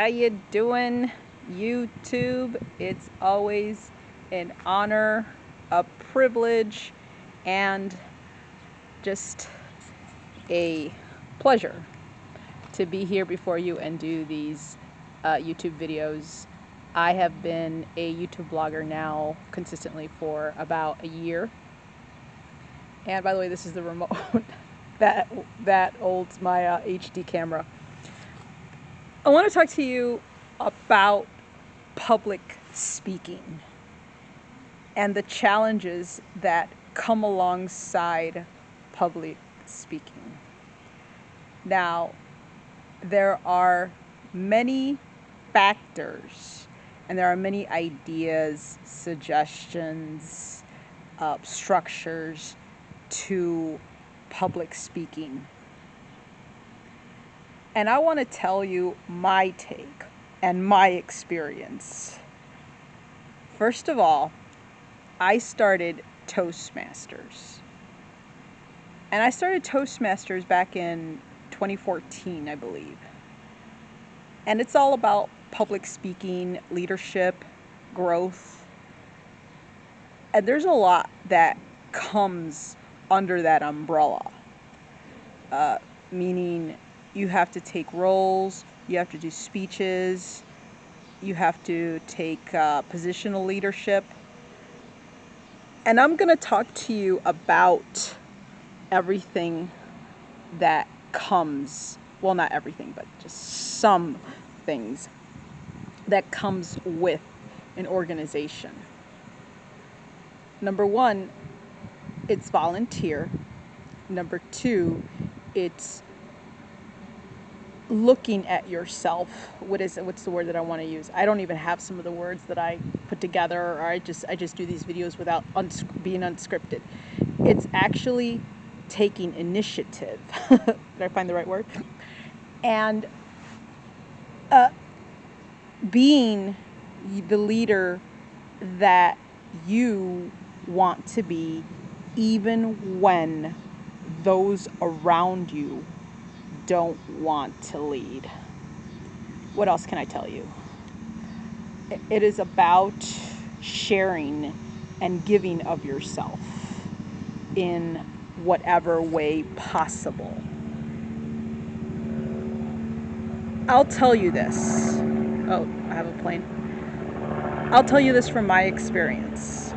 How you doing, YouTube? It's always an honor, a privilege, and just a pleasure to be here before you and do these YouTube videos. I have been a YouTube blogger now consistently for about a year. And by the way, this is the remote that holds my HD camera. I want to talk to you about public speaking and the challenges that come alongside public speaking. Now, there are many factors and there are many ideas, suggestions, structures to public speaking. And I want to tell you my take and my experience. First of all, I started Toastmasters. And I started Toastmasters back in 2014, I believe. And it's all about public speaking, leadership, growth. And there's a lot that comes under that umbrella, meaning you have to take roles, you have to do speeches, you have to take positional leadership. And I'm going to talk to you about everything that comes, well, not everything, but just some things that comes with an organization. Number one, it's volunteer. Number two, it's looking at yourself. What's the word that I want to use? I don't even have some of the words that I put together, or I just do these videos without being unscripted. It's actually taking initiative. Did I find the right word? And being the leader that you want to be, even when those around you don't want to lead. What else can I tell you? It is about sharing and giving of yourself in whatever way possible. I'll tell you this. Oh, I have a plane. I'll tell you this from my experience.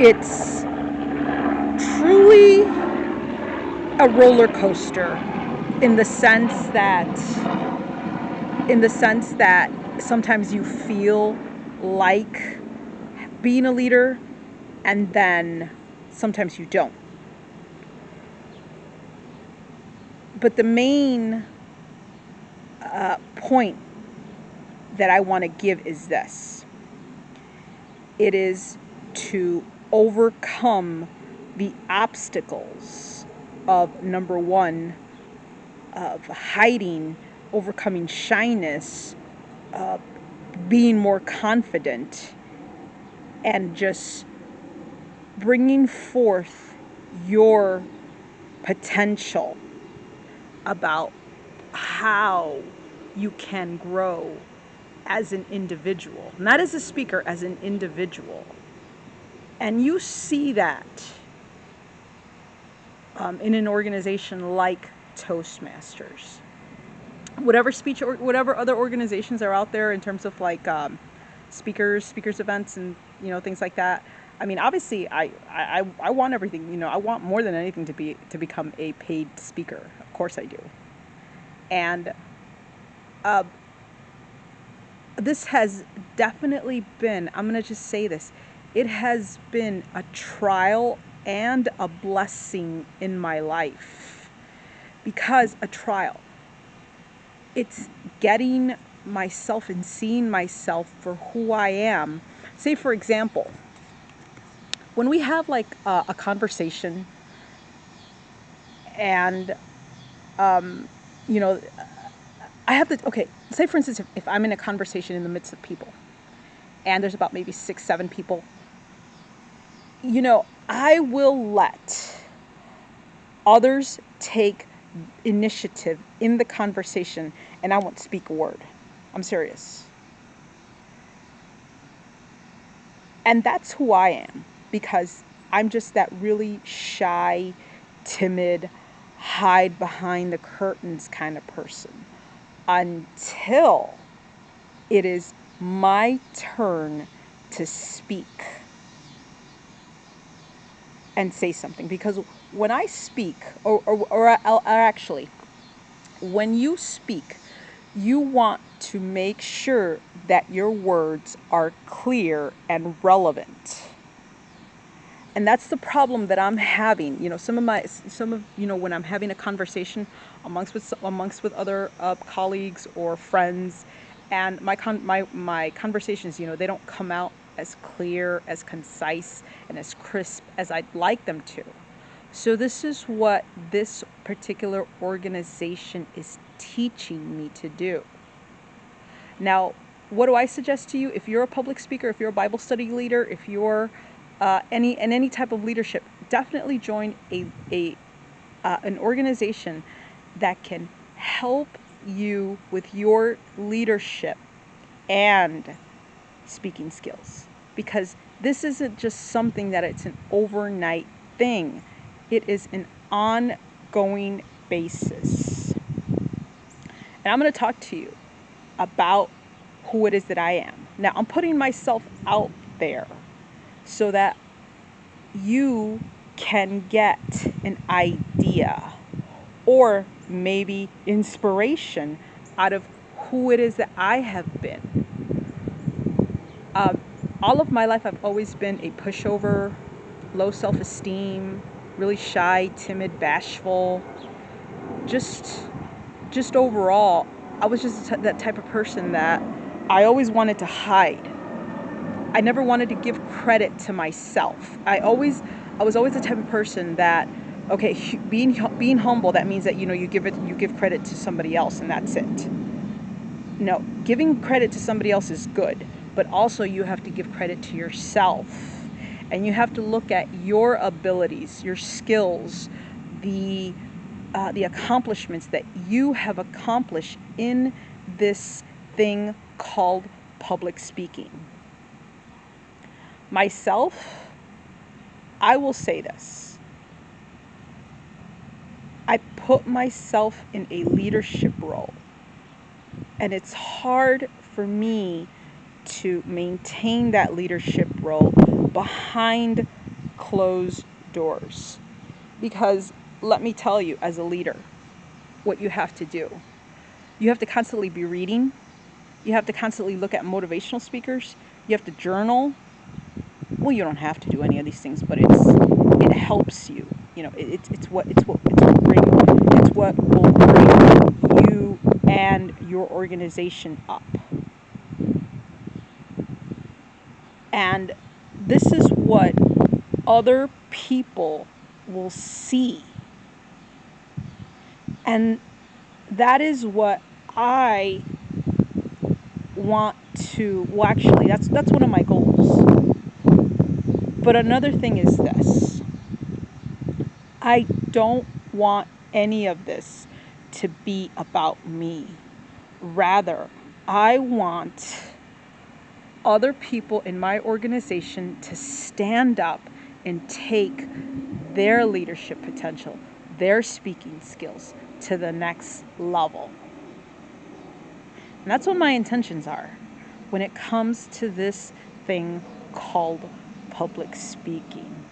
It's truly a roller coaster in the sense that sometimes you feel like being a leader and then sometimes you don't. But the main point that I want to give is this. It is to overcome the obstacles of, number one, of hiding, overcoming shyness, being more confident, and just bringing forth your potential about how you can grow as an individual, not as a speaker, as an individual. And you see that in an organization like Toastmasters. Whatever speech or whatever other organizations are out there in terms of like speakers events and things like that. I mean, obviously I want everything, I want more than anything to become a paid speaker. Of course I do. And this has definitely been, I'm going to just say this, it has been a trial and a blessing in my life. Because a trial, it's getting myself and seeing myself for who I am. Say, for example, when we have like a conversation and, I have to, okay, say for instance, if I'm in a conversation in the midst of people and there's about maybe 6, 7 people, I will let others take initiative in the conversation, and I won't speak a word. I'm serious. And that's who I am, because I'm just that really shy, timid, hide behind the curtains kind of person until it is my turn to speak and say something. Because when I speak, or actually, when you speak, you want to make sure that your words are clear and relevant. And that's the problem that I'm having. When I'm having a conversation amongst with other colleagues or friends, and my conversations, they don't come out as clear, as concise, and as crisp as I'd like them to. So this is what this particular organization is teaching me to do. Now, what do I suggest to you? If you're a public speaker, if you're a Bible study leader, if you're any type of leadership, definitely join an organization that can help you with your leadership and speaking skills. Because this isn't just something that it's an overnight thing. It is an ongoing basis. And I'm going to talk to you about who it is that I am. Now, I'm putting myself out there so that you can get an idea or maybe inspiration out of who it is that I have been. All of my life, I've always been a pushover, low self-esteem, really shy, timid, bashful. Just overall, I was just that type of person that I always wanted to hide. I never wanted to give credit to myself. I was always the type of person that, okay, being humble, that means that you give credit to somebody else, and that's it. No, giving credit to somebody else is good, but also you have to give credit to yourself, and you have to look at your abilities, your skills, the accomplishments that you have accomplished in this thing called public speaking. Myself, I will say this. I put myself in a leadership role, and it's hard for me to maintain that leadership role behind closed doors. Because let me tell you, as a leader, what you have to do. You have to constantly be reading. You have to constantly look at motivational speakers. You have to journal. Well, you don't have to do any of these things, but it helps you. It's what will bring you and your organization up. And this is what other people will see. And that is what I want to, well, actually, that's one of my goals. But another thing is this. I don't want any of this to be about me. Rather, I want other people in my organization to stand up and take their leadership potential, their speaking skills to the next level. And that's what my intentions are when it comes to this thing called public speaking.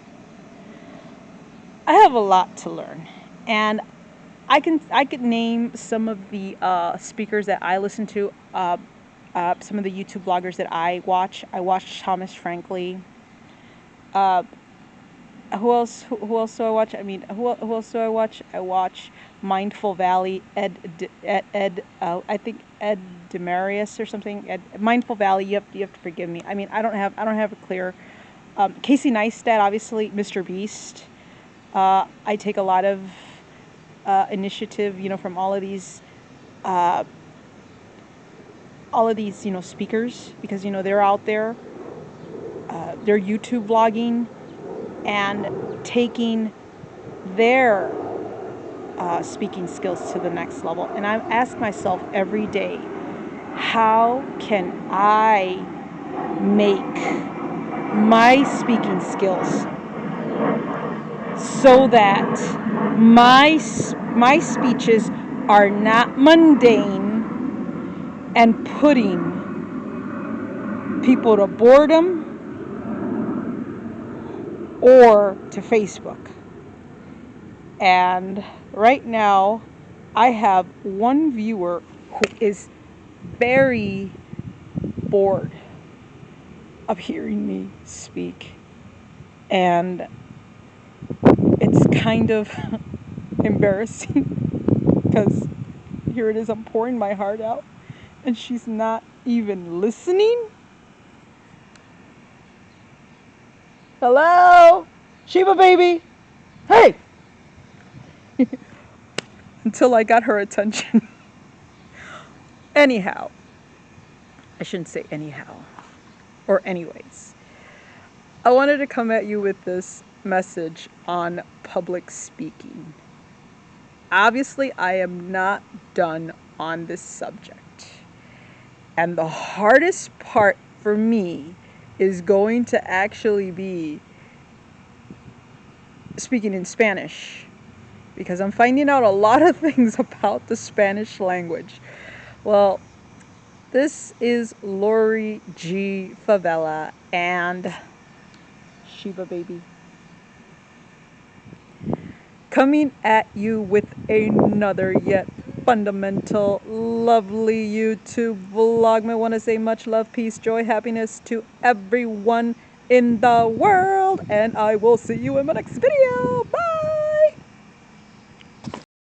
I have a lot to learn, and I could name some of the speakers that I listen to, some of the YouTube bloggers that I watch. I watch Thomas Franklin. Who else? Who else do I watch? I mean, who else do I watch? I watch Mindful Valley. I think Ed Demarius or something. Mindful Valley. You have to forgive me. I mean, I don't have a clear. Casey Neistat, obviously, Mr. Beast. I take a lot of initiative, from all of these speakers, because they're out there. They're YouTube vlogging and taking their speaking skills to the next level. And I ask myself every day, how can I make my speaking skills so that my speeches are not mundane and putting people to boredom or to Facebook. And right now, I have one viewer who is very bored of hearing me speak. And it's kind of embarrassing because here it is, I'm pouring my heart out and she's not even listening. Hello? Shebah Baby? Hey! Until I got her attention. Anyhow, I shouldn't say anyhow, or anyways. I wanted to come at you with this message on public speaking. Obviously, I am not done on this subject. And the hardest part for me is going to actually be speaking in Spanish, because I'm finding out a lot of things about the Spanish language. Well, this is Lori G. Favela and Shebah Baby, coming at you with another yet fundamental, lovely YouTube vlog. I want to say much love, peace, joy, happiness to everyone in the world, and I will see you in my next video. Bye.